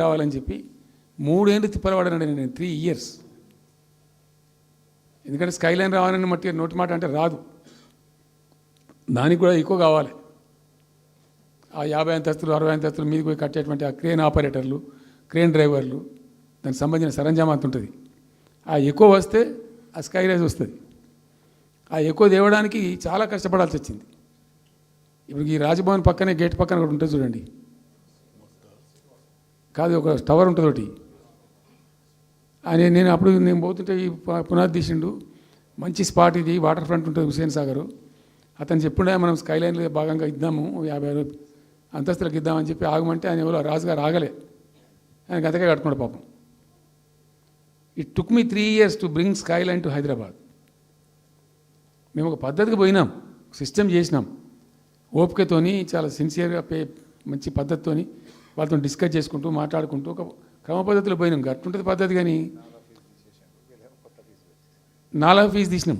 రావాలని చెప్పి 3 ఏళ్ళు తిప్పలవాడానండి నేను 3 years. ఎందుకంటే స్కై లైన్ రావాలని మట్టి నోటి మాట అంటే రాదు, దానికి కూడా ఎక్కువ కావాలి. ఆ 50 అంతస్తులు 60 అంతస్తులు మీదకి పోయి కట్టేటువంటి ఆ క్రేన్ ఆపరేటర్లు, క్రేన్ డ్రైవర్లు, దానికి సంబంధించిన సరంజామా అంత ఉంటుంది. ఆ ఎక్కువ వస్తే ఆ స్కై రైజ్ వస్తుంది. ఆ ఎక్కువ తేవడానికి చాలా కష్టపడాల్సి వచ్చింది. ఇప్పుడు ఈ రాజభవన్ పక్కనే గేట్ పక్కన ఒకటి ఉంటుంది చూడండి, కాదు ఒక టవర్ ఉంటుంది ఒకటి. నేను అప్పుడు నేను పోతుంటే ఈ పునాది తీసిండు, మంచి స్పాట్ ఇది, వాటర్ ఫ్రంట్ ఉంటుంది హుసేన్ సాగర్. అతను చెప్పుండే మనం స్కై లైన్లో భాగంగా ఇద్దాము, 50 అంతస్తులకు ఇద్దామని చెప్పి ఆగమంటే ఆయన ఎవరో రాజుగారు ఆగలే, ఆయన గతకే కట్టుకున్నాడు పాపం. It took me 3 years to bring sky line to Hyderabad. మేము ఒక పద్ధతికి పోయినాం, సిస్టమ్ చేసినాం, ఓపికతోని చాలా సిన్సియర్గా మంచి పద్ధతితోని వాళ్ళతో డిస్కస్ చేసుకుంటూ మాట్లాడుకుంటూ ఒక క్రమ పద్ధతిలో పోయినాం. గట్టుంటుంది పద్ధతి. కానీ 4 ఫీజు తీసినాం,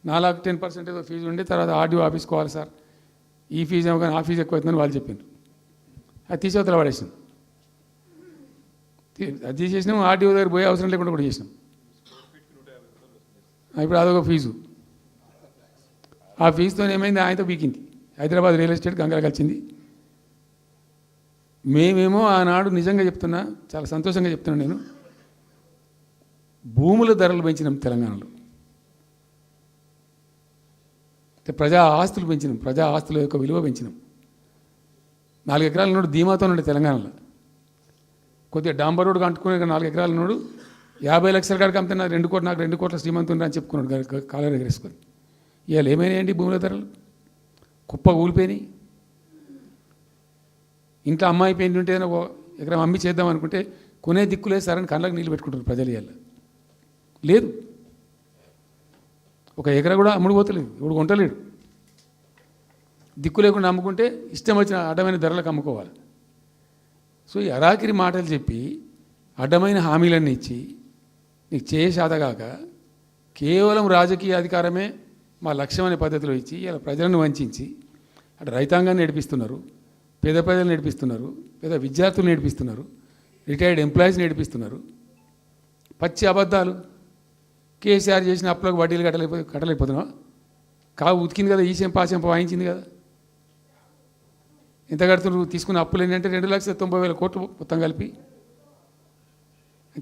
4 10% ఏదో ఫీజు ఉండే. తర్వాత ఆర్డీఓ ఆఫీస్కి పోవాలి సార్, ఈ ఫీజు ఏమో కానీ ఆ ఫీజు ఎక్కువ అవుతుందని వాళ్ళు చెప్పిండ్రు. అది తీసేవతల పడేసినాం. అది తీసేసినాం, ఆర్డీఓ దగ్గర పోయే అవసరం లేకుండా కూడా చేసినాం. ఇప్పుడు అదొక ఫీజు. ఆ ఫీజుతో ఏమైంది, ఆయనతో బీకింది. హైదరాబాద్ రియల్ ఎస్టేట్ గంగలు కలిసింది. మేమేమో ఆనాడు నిజంగా చెప్తున్నా, చాలా సంతోషంగా చెప్తున్నాను నేను, భూముల ధరలు పెంచినాం తెలంగాణలో. ప్రజా ఆస్తులు పెంచినాం, ప్రజా ఆస్తుల యొక్క విలువ పెంచినాం. 4 ఎకరాల నోడు ధీమాతో ఉండే తెలంగాణలో. కొద్దిగా డాంబర్ రోడ్డు అంటుకునే 4 ఎకరాల నోడు 50 లక్షల కాడికి అమ్మితే నాకు 2 కోట్ల శ్రీమంతుని అని చెప్పుకున్నాడు కాలర్ ఎగరేసుకొని. ఇవాళ ఏమైనాయండి భూముల ధరలు? కుప్ప ఊలిపోయినాయి. ఇంట్లో అమ్మాయి పెయింట్ ఉంటే ఒక ఎకరం అమ్మి చేద్దాం అనుకుంటే కొనే దిక్కులేదు సార్ అని కళ్ళకి నీళ్ళు పెట్టుకుంటారు ప్రజలు. ఇవాళ లేదు, ఒక ఎకరా కూడా అమ్ముడు పోతలేదు, ఇప్పుడు కొంటలేడు. దిక్కు లేకుండా అమ్ముకుంటే ఇష్టం వచ్చిన అడ్డమైన ధరలకు అమ్ముకోవాలి. సో ఈ అరాకిరి మాటలు చెప్పి అడ్డమైన హామీలన్నీ ఇచ్చి నీకు చేసాదగాక కేవలం రాజకీయ అధికారమే మా లక్ష్యం అనే పద్ధతిలో ఇచ్చి ఇలా ప్రజలను వంచి అటు రైతాంగాన్ని నేర్పిస్తున్నారు, పేద ప్రజలు నేర్పిస్తున్నారు, పేద విద్యార్థులు నేర్పిస్తున్నారు, రిటైర్డ్ ఎంప్లాయీస్ నేర్పిస్తున్నారు. పచ్చి అబద్ధాలు. కేసీఆర్ చేసిన అప్పులకు వడ్డీలు కట్టలేకపోతున్నావా? కావు ఉతికింది కదా, ఈ చెంప ఆ చెంప వాయించింది కదా. ఎంత కడుతున్నారు? తీసుకున్న అప్పులు ఏంటంటే 2,90,000 కోట్లు మొత్తం కలిపి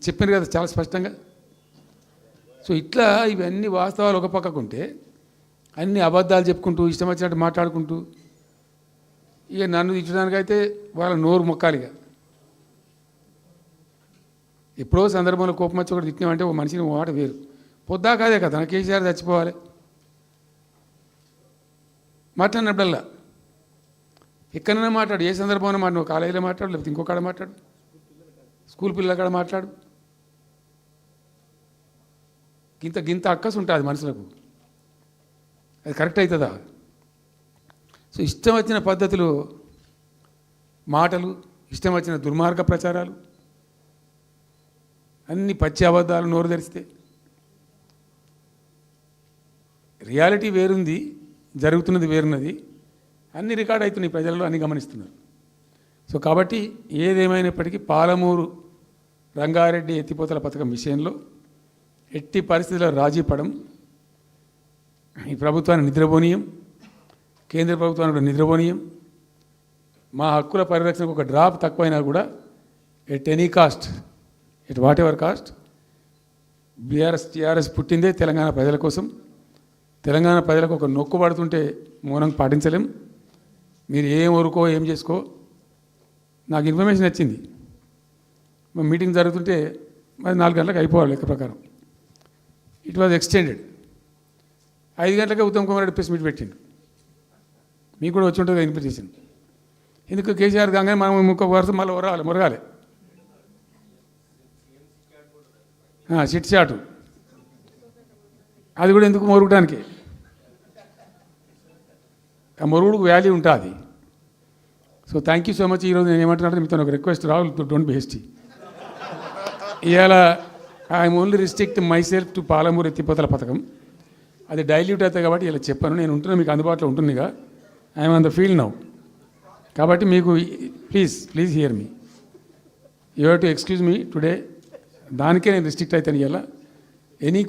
చెప్పాను కదా చాలా స్పష్టంగా. సో ఇట్లా ఇవన్నీ వాస్తవాలు ఒక పక్కకుంటే అన్ని అబద్ధాలు చెప్పుకుంటూ ఇష్టం వచ్చినట్టు మాట్లాడుకుంటూ ఇక నన్ను ఇచ్చడానికైతే వాళ్ళ నోరు మొక్కాలిగా. ఎప్పుడో సందర్భంలో కోపం వచ్చి ఒకటి తిట్టినామంటే ఒక మనిషిని మాట వేరు. పొద్దాక అదే కదా, కేసీఆర్ చచ్చిపోవాలి మాట్లాడినప్పుడల్లా ఎక్కడైనా మాట్లాడు, ఏ సందర్భంలో మాట, నువ్వు కాలేజీలో మాట్లాడు, లేకపోతే ఇంకో కాడ మాట్లాడు, స్కూల్ పిల్లల కాడ మాట్లాడు. గింత అక్కసు ఉంటుంది మనుషులకు, అది కరెక్ట్ అవుతుందా? సో ఇష్టం వచ్చిన పద్ధతులు, మాటలు, ఇష్టం వచ్చిన దుర్మార్గ ప్రచారాలు, అన్ని పచ్చి అబద్ధాలు నోరు తెరిస్తే. రియాలిటీ వేరుంది, జరుగుతున్నది వేరున్నది, అన్ని రికార్డ్ అవుతున్నాయి, ప్రజలలో అన్ని గమనిస్తున్నారు. సో కాబట్టి ఏదేమైనప్పటికీ పాలమూరు రంగారెడ్డి ఎత్తిపోతల పథకం విషయంలో ఎట్టి పరిస్థితుల్లో రాజీ పడం. ఈ ప్రభుత్వాన్ని నిద్రపోనీయం, కేంద్ర ప్రభుత్వాన్ని కూడా నిద్రపోనీయం. మా హక్కుల పరిరక్షణకు ఒక డ్రాప్ తక్కువైనా కూడా at any cost, at whatever cost, TRS పుట్టిందే తెలంగాణ ప్రజల కోసం. తెలంగాణ ప్రజలకు ఒక నొక్కు పడుతుంటే మౌనం పాటించలేం. మీరు ఏం ఊరుకో ఏం చేసుకో. నాకు ఇన్ఫర్మేషన్ వచ్చింది, మీటింగ్ జరుగుతుంటే మరి 4 గంటలకు అయిపోవాలి లెక్క ప్రకారం. It was extended. 5 గంటలకే ఉత్తమ్ కుమార్ రెడ్డి ప్రెస్ మీట్ పెట్టిండు. మీకు కూడా వచ్చి ఉంటుంది ఇన్విటేషన్. ఎందుకు కేసీఆర్ కాగానే మనం ఇంకొక వరుస మళ్ళీ మురగాలి చిట్ చాటు, అది కూడా ఎందుకు మొరగడానికి? ఆ మొరుగుడుకు వాల్యూ ఉంటుంది. So thank you so much. ఈరోజు నేను ఏమంటున్నాను, మీతో ఒక request, Rahul don't be hasty. ఇవాళ I'm only restrict my self to Palamuru ఎత్తిపోతల పథకం. అది డైల్యూట్ అవుతాయి కాబట్టి ఇలా చెప్పాను. నేను ఉంటున్నా, మీకు అందుబాటులో ఉంటుందిగా. I'm on the field now. కాబట్టి మీకు please here me. You have to excuse me today. దానికే నేను రిస్ట్రిక్ట్ అవుతాను. ఇలా ఎనీ